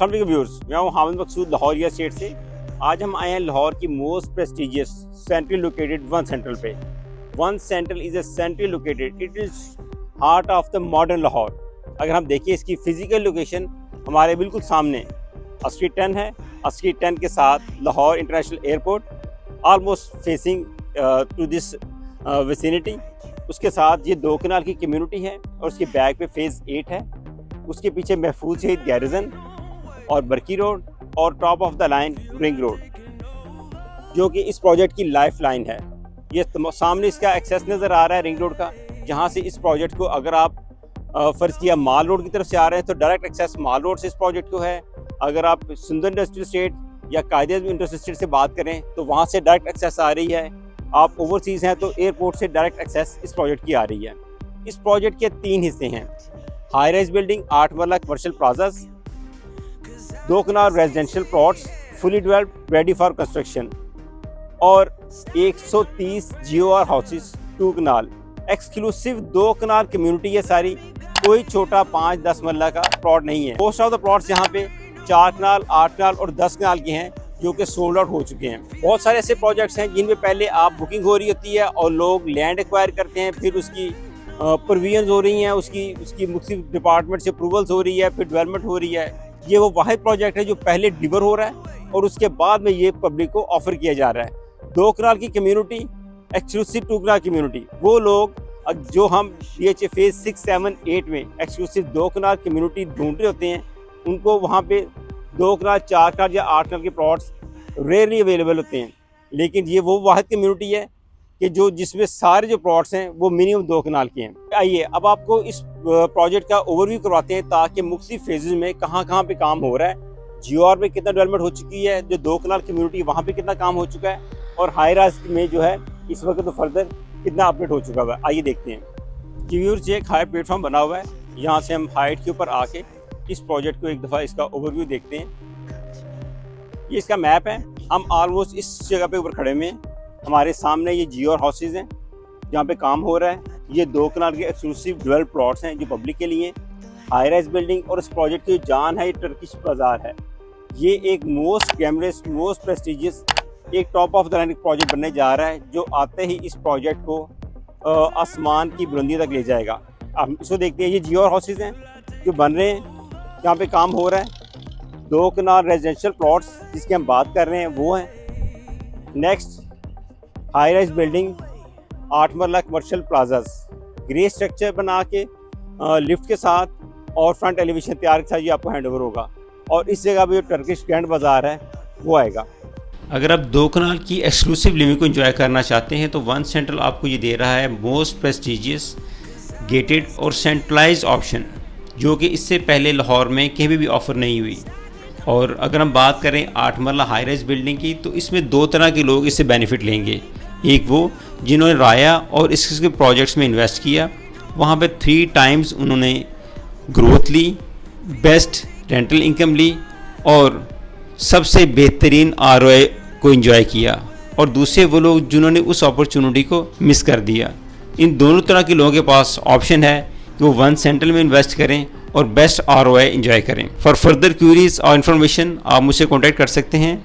अस्सलाम वालेकुम व्यूअर्स, मैं हूं हामिद मकसूद लाहौर रियल एस्टेट से। आज हम आए हैं लाहौर की most prestigious centrally located one central पे। One central is a centrally located, it is heart of the modern Lahore. अगर हम देखिए इसकी फिजिकल लोकेशन हमारे बिल्कुल सामने स्ट्रीट 10 है। स्ट्रीट 10 के साथ Lahore international airport almost facing to this vicinity. उसके साथ ये 2 कनाल की कम्युनिटी है और उसके बैक पे फेज़ 8 है। उसके पीछे महफूज शहीद गैरिजन और बरकी रोड और top of the line ring road, जो कि इस प्रोजेक्ट की लाइफ लाइन है। ये सामने इसका एक्सेस नज़र आ रहा है रिंग रोड का, जहाँ से इस प्रोजेक्ट को अगर आप फ़र्ज़ किया माल रोड की तरफ से आ रहे हैं तो डायरेक्ट एक्सेस माल रोड से इस प्रोजेक्ट को है। अगर आप सुंदर इंडस्ट्रियल स्टेट या कायदे इंडस्ट्रियल स्टेट से बात करें तो वहाँ से डायरेक्ट एक्सेस आ रही है। आप ओवरसीज़ हैं तो एयरपोर्ट से डायरेक्ट एक्सेस इस प्रोजेक्ट की आ रही है। इस प्रोजेक्ट के 3 हिस्से हैं। High rise building, 8 marla commercial plazas, 2 kanal residential plots fully developed ready for construction और 130 GOR houses 2 kanal exclusive 2 kanal community है सारी। कोई छोटा 5-10 मरला का प्लॉट नहीं है। मोस्ट ऑफ द प्लॉट्स यहाँ पे 4 कनाल, 8 कनाल और 10 कनाल के हैं, जो कि सोल्ड आउट हो चुके हैं। बहुत सारे ऐसे प्रोजेक्ट्स हैं जिनमें पहले आप बुकिंग हो रही होती है और लोग लैंड एक्वायर करते हैं, फिर उसकी प्रोविजंस हो रही हैं, उसकी मुख्तलिफ डिपार्टमेंट से अप्रूवल्स हो रही है, फिर डेवलपमेंट हो रही है। ये वो वाहिद प्रोजेक्ट है जो पहले डिलीवर हो रहा है और उसके बाद में ये पब्लिक को ऑफर किया जा रहा है। 2 कनाल की कम्युनिटी एक्सक्लूसिव 2 कनाल कम्युनिटी, वो लोग जो हम DHA फेज 6, 7, 8 में एक्सक्लूसिव 2 कनाल कम्युनिटी ढूंढ रहे होते हैं, उनको वहाँ पे 2 कनाल, 4 कनाल या 8 कनाल के प्लॉट्स रेयरली अवेलेबल होते हैं। लेकिन ये वो वाहिद कम्युनिटी है कि जिसमें सारे जो प्लॉट्स हैं वो मिनिमम 2 कनाल के हैं। आइए अब आपको इस प्रोजेक्ट का ओवरव्यू करवाते हैं ताकि मुख्तलिफ फेजेस में कहाँ पे काम हो रहा है, GOR में कितना डेवलपमेंट हो चुकी है, जो 2 कनाल कम्युनिटी वहाँ पे कितना काम हो चुका है और हाई राइज में जो है इस वक्त तो फर्दर कितना अपडेट हो चुका है। आइए देखते हैं। व्यूअर्स, एक हाई प्लेटफॉर्म बना हुआ है, यहाँ से हम हाइट के ऊपर आके इस प्रोजेक्ट को एक दफ़ा इसका ओवरव्यू देखते हैं। ये इसका मैप है। हम ऑलमोस्ट इस जगह पे ऊपर खड़े हुए हैं। हमारे सामने ये GOR हाउसेज हैं जहाँ पे काम हो रहा है। ये 2 कनाल के एक्सक्लूसिव डेवलप प्लॉट्स हैं जो पब्लिक के लिए। हाई राइज बिल्डिंग और इस प्रोजेक्ट की जान है, ये टर्किश बाजार है। ये एक मोस्ट ग्लैमरस, मोस्ट प्रेस्टिजियस, एक top of the line project बनने जा रहा है, जो आते ही इस प्रोजेक्ट को आसमान की बुलंदी तक ले जाएगा। आप इसको देखते हैं, ये GOR हाउसेज हैं जो बन रहे हैं, जहाँ पे काम हो रहा है। 2 कनाल रेजिडेंशियल प्लॉट्स जिसकी हम बात कर रहे हैं वो हैं। Next high rise building, 8 marla commercial plazas, grey structure बना के लिफ्ट के साथ और फ्रंट एलिवेशन तैयार के साथ ये आपको हैंड ओवर होगा। और इस जगह पे जो टर्किश ग्रैंड बाज़ार है वो आएगा। अगर आप 2 कनाल की एक्सक्लूसिव लिविंग को एंजॉय करना चाहते हैं तो वन सेंट्रल आपको ये दे रहा है मोस्ट प्रेस्टिजियस गेटेड और सेंट्रलाइज ऑप्शन, जो कि इससे पहले लाहौर में कहीं भी ऑफ़र नहीं हुई। और अगर हम बात करें 8 मरला हाई राइज बिल्डिंग की, तो इसमें 2 तरह के लोग इससे बेनिफिट लेंगे। एक वो जिन्होंने राया और इसके प्रोजेक्ट्स में इन्वेस्ट किया, वहाँ पे 3 टाइम्स उन्होंने ग्रोथ ली, बेस्ट रेंटल इनकम ली और सबसे बेहतरीन ROI को एंजॉय किया। और दूसरे वो लोग जिन्होंने उस अपॉर्चुनिटी को मिस कर दिया। इन दोनों तरह के लोगों के पास ऑप्शन है कि वो वन सेंट्रल में इन्वेस्ट करें और बेस्ट ROI एंजॉय करें। फॉर फर्दर क्यूरीज और इन्फॉर्मेशन आप मुझसे कॉन्टैक्ट कर सकते हैं।